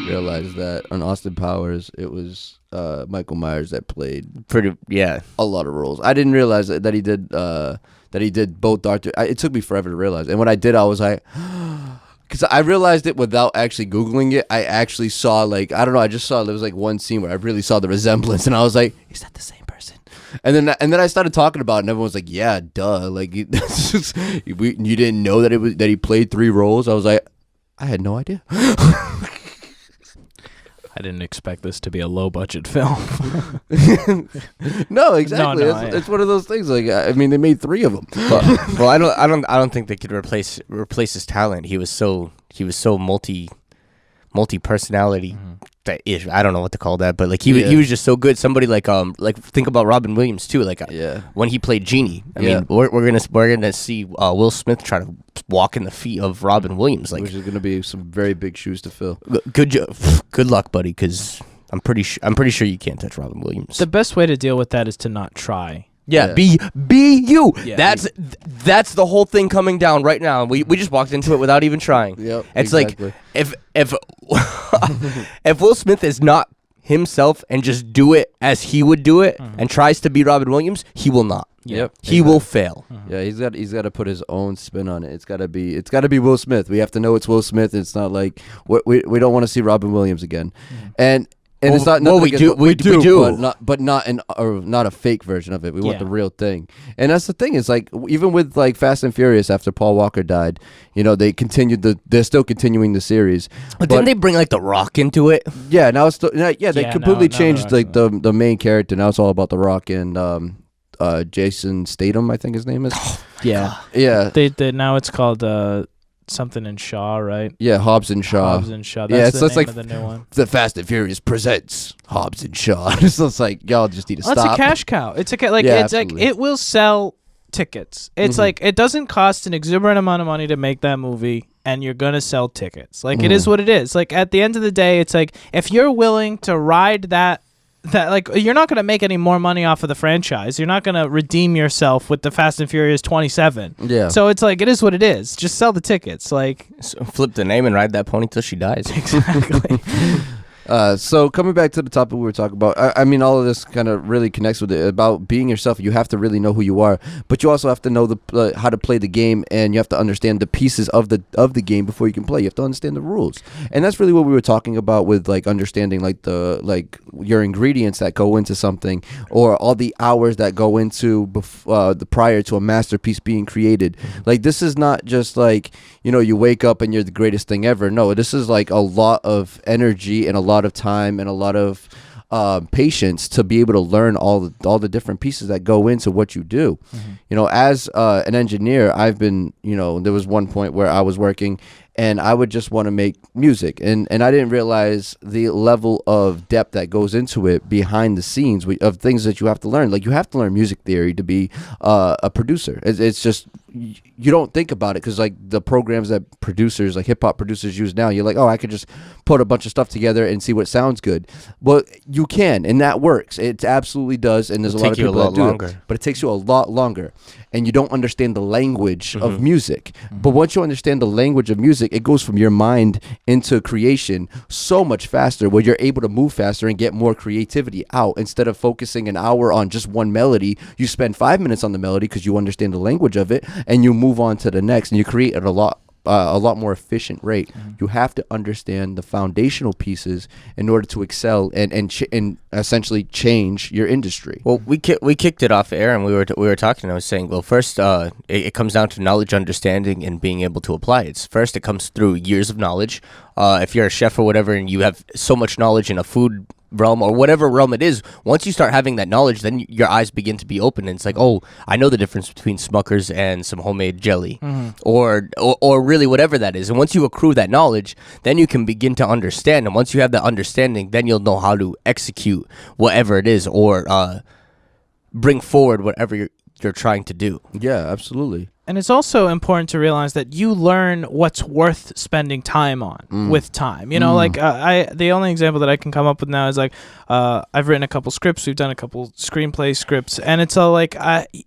Realize that on Austin Powers, it was Michael Myers that played Yeah. a lot of roles. I didn't realize that he did both Doctor. It took me forever to realize, and when I did, I was like, because I realized it without actually Googling it. I actually saw, like, I don't know, I just saw there was like one scene where I really saw the resemblance, and I was like, is that the same person? And then I started talking about it, and everyone was like, yeah, duh, like you didn't know that he played 3 roles. I was like, I had no idea. I didn't expect this to be a low-budget film. No, exactly. No, it's one of those things. Like, I mean, they made 3 of them. Well, I don't think they could replace his talent. He was so multi personality. That ish. I don't know what to call that, but like he was just so good. Somebody like think about Robin Williams too. Like when he played Genie. I mean, we're gonna see Will Smith try to walk in the feet of Robin Williams. Like, which is gonna be some very big shoes to fill. Good luck, buddy, because I'm pretty sure you can't touch Robin Williams. The best way to deal with that is to not try. Yeah, be you. Yeah. That's the whole thing coming down right now. We just walked into it without even trying. Yep, it's exactly. Like if if Will Smith is not himself and just do it as he would do it and tries to be Robin Williams, he will not. Yep, he will fail. Yeah, he's got to put his own spin on it. It's got to be Will Smith. We have to know it's Will Smith. It's not like we don't want to see Robin Williams again, and. And it's not. Well, we do, but not a fake version of it. We want the real thing, and that's the thing. Is like even with like Fast and Furious, after Paul Walker died, they're still continuing the series. But didn't they bring like The Rock into it? Yeah, now it's they completely changed like the main character. Now it's all about The Rock and Jason Statham, I think his name is. Yeah. They now it's called something in Shaw, right? Yeah, Hobbs and Shaw. That's the name of the new one. The Fast and Furious presents Hobbs and Shaw. So it's like y'all just need to stop. It's a cash cow. It's like it will sell tickets. It's like it doesn't cost an exuberant amount of money to make that movie, and you're gonna sell tickets. Like it is what it is. Like at the end of the day, it's like if you're willing to ride that like you're not going to make any more money off of the franchise. You're not going to redeem yourself with the Fast and Furious 27. Yeah. So it's like it is what it is. Just sell the tickets. Like flip the name and ride that pony till she dies. Exactly. So coming back to the topic we were talking about, I mean, all of this kind of really connects with it about being yourself. You have to really know who you are, but you also have to know how to play the game, and you have to understand the pieces of the game before you can play. You have to understand the rules, and that's really what we were talking about with like understanding like your ingredients that go into something, or all the hours that go into the prior to a masterpiece being created. Like this is not just like you wake up and you're the greatest thing ever. No, this is like a lot of energy and a lot of time and a lot of patience to be able to learn all the different pieces that go into what you do. As an engineer, I've been there was one point where I was working and I would just want to make music, and I didn't realize the level of depth that goes into it behind the scenes of things that you have to learn. Like you have to learn music theory to be a producer. It's just you don't think about it because like the programs that producers like hip hop producers use now, you're like, oh, I could just put a bunch of stuff together and see what sounds good. Well, you can, and that works. It absolutely does, and there's a lot of people that do it, but it takes you a lot longer, and you don't understand the language of music. But once you understand the language of music, music, it goes from your mind into creation so much faster, where you're able to move faster and get more creativity out. Instead of focusing an hour on just one melody, you spend 5 minutes on the melody because you understand the language of it, and you move on to the next, and you create at a lot more efficient rate. You have to understand the foundational pieces in order to excel and essentially change your industry. Well, we kicked it off air, and we were talking. And I was saying, well, first, it comes down to knowledge, understanding, and being able to apply it. First, it comes through years of knowledge. If you're a chef or whatever, and you have so much knowledge in a food realm or whatever realm it is, once you start having that knowledge, then your eyes begin to be open, and it's like, oh, I know the difference between Smucker's and some homemade jelly, or really whatever that is. And once you accrue that knowledge, then you can begin to understand. And once you have that understanding, then you'll know how to execute whatever it is, or bring forward whatever you're trying to do. Yeah, absolutely. And it's also important to realize that you learn what's worth spending time on with time. You know, like the only example that I can come up with now is like I've written a couple scripts. We've done a couple screenplay scripts, and it's all like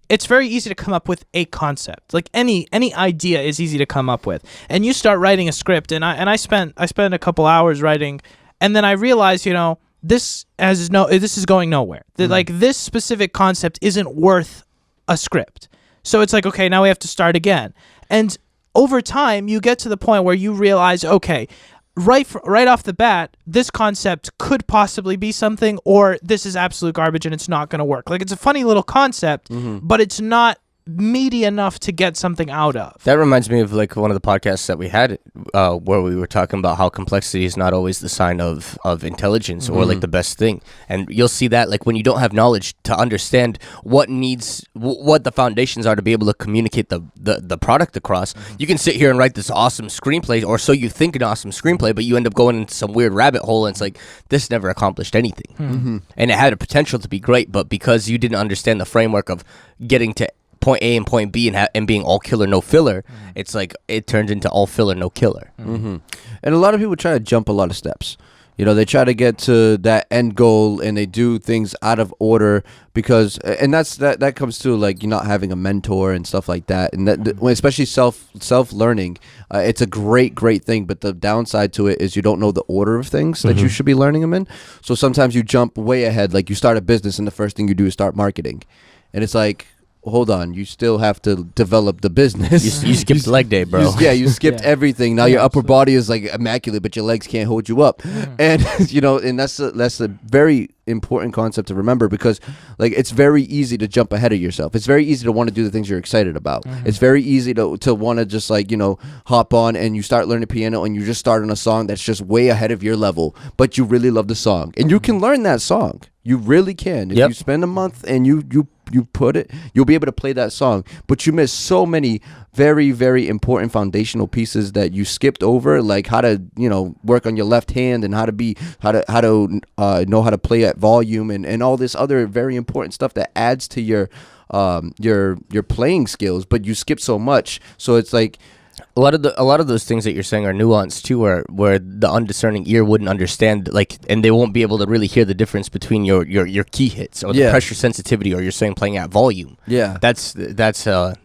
it's very easy to come up with a concept. Like any idea is easy to come up with, and you start writing a script. And I spent a couple hours writing, and then I realized, you know, this is going nowhere. Like this specific concept isn't worth a script. So it's like, okay, now we have to start again. And over time, you get to the point where you realize, okay, right off the bat, this concept could possibly be something, or this is absolute garbage and it's not going to work. Like, it's a funny little concept, but it's not meaty enough to get something out of. That reminds me of like one of the podcasts that we had where we were talking about how complexity is not always the sign of intelligence or like the best thing. And you'll see that like when you don't have knowledge to understand what the foundations are to be able to communicate the product across, you can sit here and write this awesome screenplay, or so you think an awesome screenplay, but you end up going into some weird rabbit hole, and it's like, this never accomplished anything. And it had a potential to be great, but because you didn't understand the framework of getting to point A and point B and being all killer, no filler, it's like it turns into all filler, no killer. And a lot of people try to jump a lot of steps. You know, they try to get to that end goal, and they do things out of order because, and that comes to like you not having a mentor and stuff like that, and that especially self learning. It's a great thing, but the downside to it is you don't know the order of things that you should be learning them in. So sometimes you jump way ahead, like you start a business, and the first thing you do is start marketing, and it's like, hold on, you still have to develop the business. You skipped leg day, bro. You skipped everything. Now your upper body is like immaculate, but your legs can't hold you up. And you know, and that's a very important concept to remember, because like it's very easy to jump ahead of yourself. It's very easy to want to do the things you're excited about. It's very easy to want to just like, you know, hop on and you start learning piano and you just start on a song that's just way ahead of your level, but you really love the song and you can learn that song. You really can. If you spend a month and you put it, you'll be able to play that song. But you miss so many very, very important foundational pieces that you skipped over, like how to, you know, work on your left hand and how to know how to play at volume and all this other very important stuff that adds to your playing skills. But you skip so much, so it's like, a lot of those things that you're saying are nuanced too, where the undiscerning ear wouldn't understand, like, and they won't be able to really hear the difference between your key hits or the pressure sensitivity, or you're saying playing at volume. That's a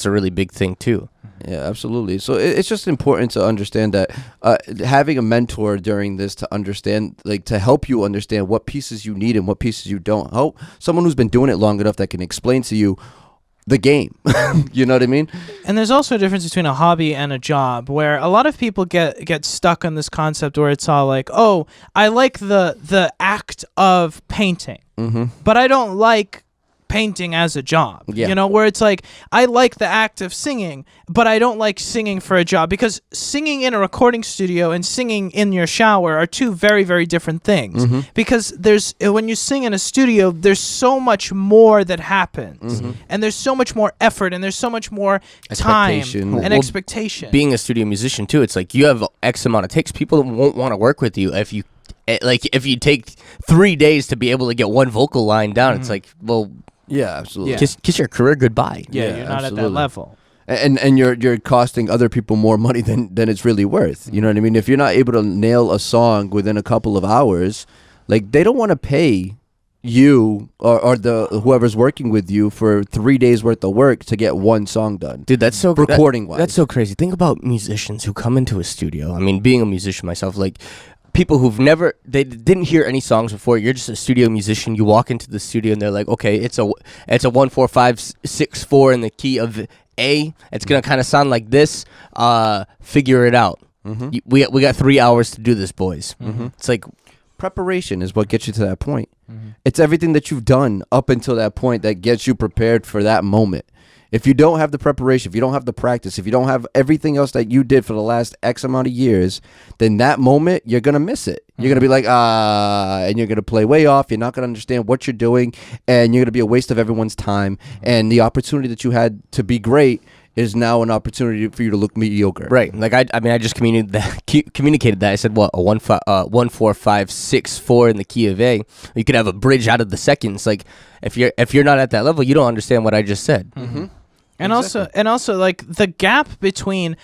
really big thing too. Yeah, absolutely. So it's just important to understand that having a mentor during this to understand, like, to help you understand what pieces you need and what pieces you don't. Help someone who's been doing it long enough that can explain to you the game. You know what I mean? And there's also a difference between a hobby and a job, where a lot of people get stuck on this concept where it's all like, oh, I like the act of painting, but I don't like painting as a job. You know, where it's like, I like the act of singing, but I don't like singing for a job, because singing in a recording studio and singing in your shower are two very, very different things. Because when you sing in a studio, there's so much more that happens, and there's so much more effort, and there's so much more time and expectation. Being a studio musician too, it's like you have X amount of takes. People won't want to work with you if you take 3 days to be able to get one vocal line down. It's like, well, yeah, absolutely. Kiss your career goodbye. You're not absolutely. at that level. And you're costing other people more money than it's really worth. You know what I mean? If you're not able to nail a song within a couple of hours, like, they don't want to pay you or the whoever's working with you for 3 days worth of work to get one song done. Dude, that's so recording wise. That's so crazy. Think about musicians who come into a studio. I mean, being a musician myself, like people who've never they didn't hear any songs before. You're just a studio musician. You walk into the studio and they're like, okay, it's a 1 4 5 6 4 in the key of A. It's gonna kind of sound like this. Figure it out. We got 3 hours to do this, boys. It's like Preparation is what gets you to that point. It's everything that you've done up until that point that gets you prepared for that moment. If you don't have the preparation, if you don't have the practice, if you don't have everything else that you did for the last X amount of years, then that moment, you're going to miss it. You're going to be like, and you're going to play way off. You're not going to understand what you're doing, and you're going to be a waste of everyone's time. And the opportunity that you had to be great is now an opportunity for you to look mediocre. right. Like I mean, I just communicated that. I said, what, a 1 4 5 6 4 in the key of A. You could have a bridge out of the seconds. Like if you're not at that level, you don't understand what I just said. And also like the gap between,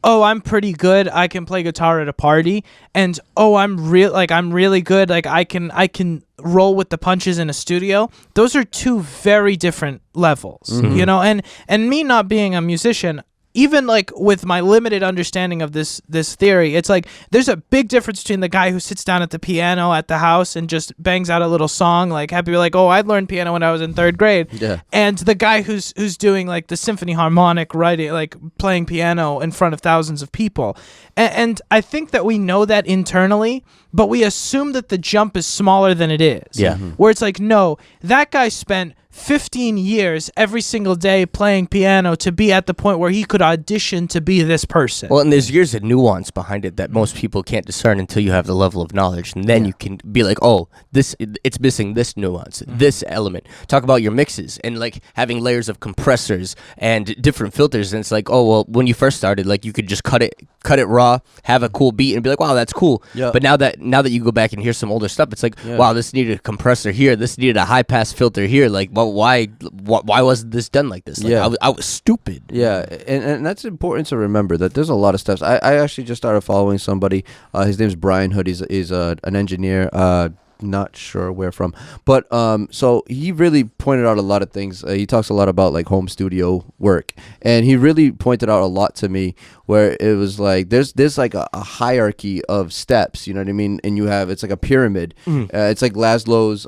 oh, I'm pretty good, I can play guitar at a party, and oh, I'm really good, like I can roll with the punches in a studio. Those are two very different levels, you know. And me not being a musician, even like with my limited understanding of this theory, it's like there's a big difference between the guy who sits down at the piano at the house and just bangs out a little song like happy, like, oh, I learned piano when I was in 3rd grade, and the guy who's doing like the symphony harmonic writing, like playing piano in front of thousands of people. And I think that we know that internally, but we assume that the jump is smaller than it is. Yeah. Where it's like, no, that guy spent 15 years every single day playing piano to be at the point where he could audition to be this person. Well, and there's years of nuance behind it that most people can't discern until you have the level of knowledge, and then you can be like, oh, it's missing this nuance, this element. Talk about your mixes and like having layers of compressors and different filters, and it's like, oh, well, when you first started, like you could just cut it raw, have a cool beat, and be like, wow, that's cool. Yeah. But now that you go back and hear some older stuff, it's like, wow, this needed a compressor here, this needed a high pass filter here. Like, well, why wasn't this done like this? Like, I was stupid. Yeah, and that's important to remember that there's a lot of steps. I actually just started following somebody. His name's Brian Hood. He's an engineer. Not sure where from, but so he really pointed out a lot of things. He talks a lot about like home studio work, and he really pointed out a lot to me where it was like there's like a hierarchy of steps, you know what I mean? And it's like a pyramid. It's like Laszlo's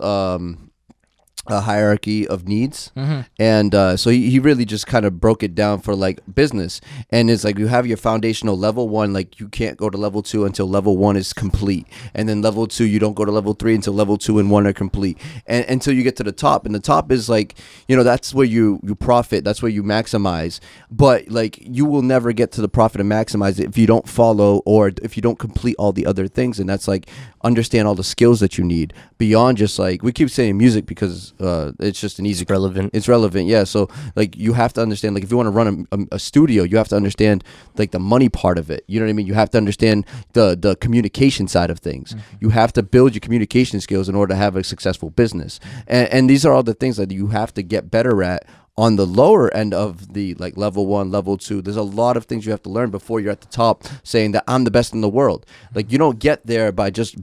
a hierarchy of needs, and so he really just kind of broke it down for like business. And it's like you have your foundational level 1, like you can't go to level 2 until level 1 is complete, and then level 2 you don't go to level 3 until level 2 and 1 are complete, and until you get to the top. And the top is like, you know, that's where you profit, that's where you maximize. But like you will never get to the profit and maximize it if you don't follow or if you don't complete all the other things. And that's like understand all the skills that you need beyond just like, we keep saying music because it's just an easy Relevant. It's relevant, yeah. So like you have to understand, like if you want to run a studio, you have to understand like the money part of it. You know what I mean? You have to understand the communication side of things. You have to build your communication skills in order to have a successful business. And these are all the things that you have to get better at on the lower end of the like level 1, level 2. There's a lot of things you have to learn before you're at the top saying that I'm the best in the world. Like you don't get there by just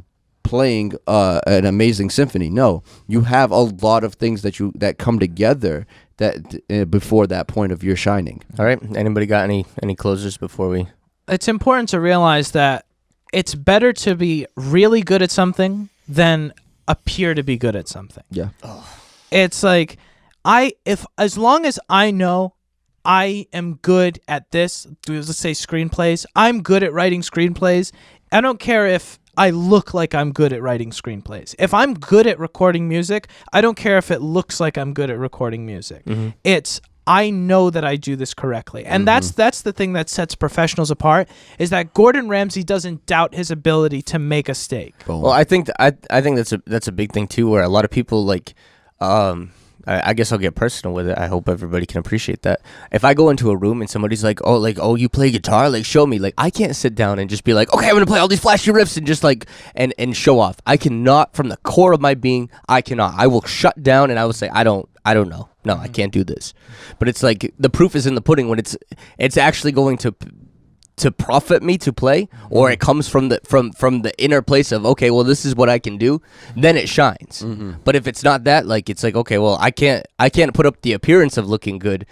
playing an amazing symphony. No, you have a lot of things that come together that before that point of your shining. All right. Anybody got any closers before we? It's important to realize that it's better to be really good at something than appear to be good at something. Yeah. It's like as long as I know I am good at this, let's say screenplays, I'm good at writing screenplays. I don't care if I look like I'm good at writing screenplays. If I'm good at recording music, I don't care if it looks like I'm good at recording music. It's I know that I do this correctly. And that's the thing that sets professionals apart, is that Gordon Ramsay doesn't doubt his ability to make a steak. Boom. Well, I think that's a big thing too, where a lot of people like I guess I'll get personal with it. I hope everybody can appreciate that. If I go into a room and somebody's like, oh, you play guitar? Like, show me. Like, I can't sit down and just be like, okay, I'm going to play all these flashy riffs and just like, and show off. I cannot, from the core of my being, I cannot. I will shut down and I will say, I don't know. No, I can't do this. But it's like, the proof is in the pudding when it's actually going to to profit me to play, or it comes from the inner place of, okay, well, this is what I can do, then it shines. But if it's not that, like, it's like, okay, well, I can't put up the appearance of looking good.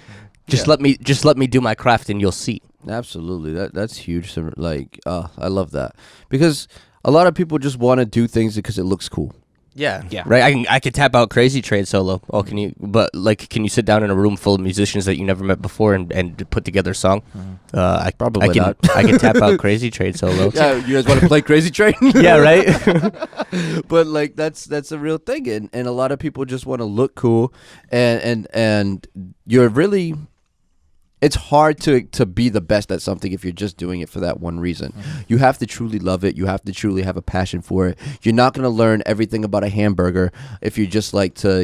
Just let me do my craft, and you'll see. Absolutely, that's huge. Like, I love that, because a lot of people just want to do things because it looks cool. Yeah. Right. I can tap out Crazy Train solo. Oh, can you? But like, can you sit down in a room full of musicians that you never met before and put together a song? I Probably not. I can tap out Crazy Train solo. Yeah, you guys want to play Crazy Train? Yeah. Right. But like, that's a real thing, and a lot of people just want to look cool, and you're really. It's hard to be the best at something if you're just doing it for that one reason. You have to truly love it. You have to truly have a passion for it. You're not going to learn everything about a hamburger if you just like to,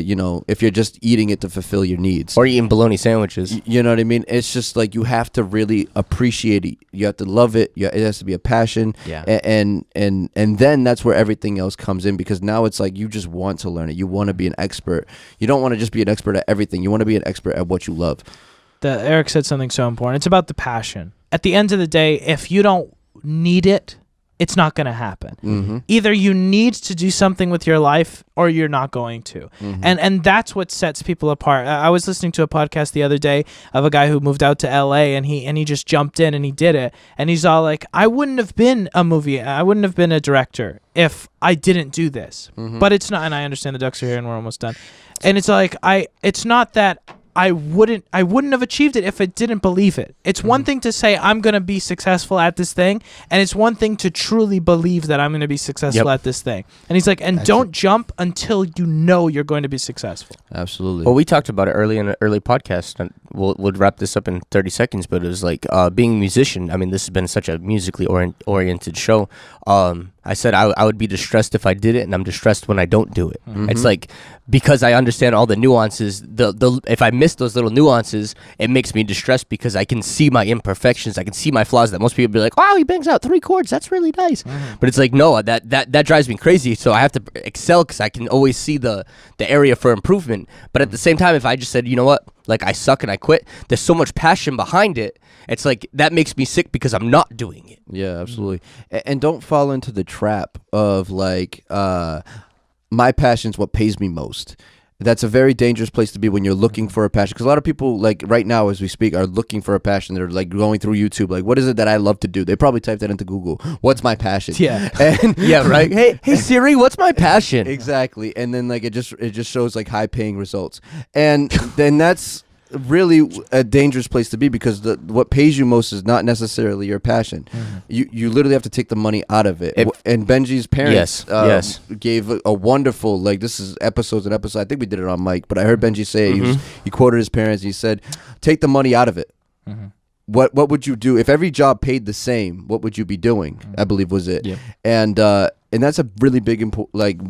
if you're just eating it to fulfill your needs. Or eating bologna sandwiches. You know what I mean? It's just like, you have to really appreciate it. You have to love it. It has to be a passion. Yeah. And then that's where everything else comes in, because now it's like, you just want to learn it. You want to be an expert. You don't want to just be an expert at everything. You want to be an expert at what you love. Eric said something so important. It's about the passion. At the end of the day, if you don't need it, it's not going to happen. Either you need to do something with your life, or you're not going to. And that's what sets people apart. I was listening to a podcast the other day of a guy who moved out to LA, and he just jumped in and he did it. And he's all like, I wouldn't have been a director if I didn't do this. But it's not, and I understand the ducks are here and we're almost done. And it's like, it's not that I wouldn't have achieved it if I didn't believe it. It's one thing to say I'm going to be successful at this thing, and it's one thing to truly believe that I'm going to be successful at this thing. And he's like, and don't jump until you know you're going to be successful. Absolutely. Well, we talked about it early in an early podcast, and we'll wrap this up in 30 seconds, but it was like, being a musician, I mean, this has been such a musically oriented show. I said I would be distressed if I did it, and I'm distressed when I don't do it. It's like, because I understand all the nuances, if I miss those little nuances, it makes me distressed, because I can see my imperfections, I can see my flaws that most people be like, wow, he bangs out 3 chords, that's really nice. But it's like, no, that drives me crazy, so I have to excel, because I can always see the area for improvement. But at the same time, if I just said, you know what, like, I suck and I quit, there's so much passion behind it, it's like, that makes me sick because I'm not doing it. Yeah, absolutely. And don't fall into the trap of like, my passion's what pays me most. That's a very dangerous place to be when you're looking for a passion, because a lot of people, like, right now as we speak, are looking for a passion. They're like going through YouTube, like, what is it that I love to do? They probably typed that into Google. What's my passion? Yeah. And Yeah, right. Hey Siri, what's my passion? exactly. And then like, it just shows like high paying results, and then that's really a dangerous place to be, because what pays you most is not necessarily your passion. You literally have to take the money out of it. And Benji's parents gave a wonderful, like, this is episodes and episodes, I think we did it on mic, but I heard Benji say he quoted his parents, he said, take the money out of it. What would you do if every job paid the same? What would you be doing? I believe was it. And that's a really big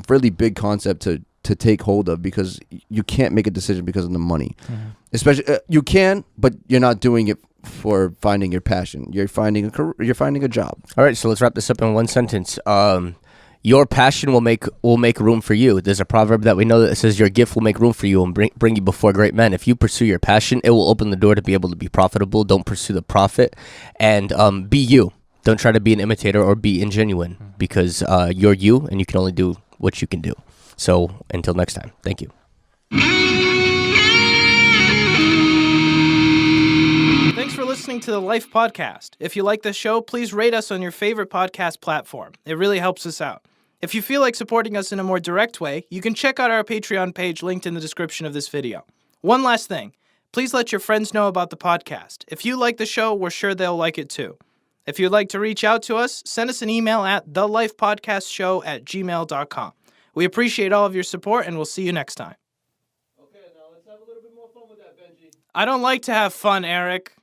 really big concept to take hold of, because you can't make a decision because of the money. Especially you can, but you're not doing it for finding your passion. You're finding a job. All right, so let's wrap this up in one sentence. Your passion will make room for you. There's a proverb that we know that says your gift will make room for you and bring you before great men. If you pursue your passion, it will open the door to be able to be profitable. Don't pursue the profit, and be you. Don't try to be an imitator or be ingenuine, because you're you, and you can only do what you can do. So until next time, thank you. Thanks for listening to the Life Podcast. If you like the show, please rate us on your favorite podcast platform. It really helps us out. If you feel like supporting us in a more direct way, you can check out our Patreon page linked in the description of this video. One last thing. Please let your friends know about the podcast. If you like the show, we're sure they'll like it too. If you'd like to reach out to us, send us an email at thelifepodcastshow@gmail.com. We appreciate all of your support, and we'll see you next time. Okay, now let's have a little bit more fun with that, Benji. I don't like to have fun, Eric.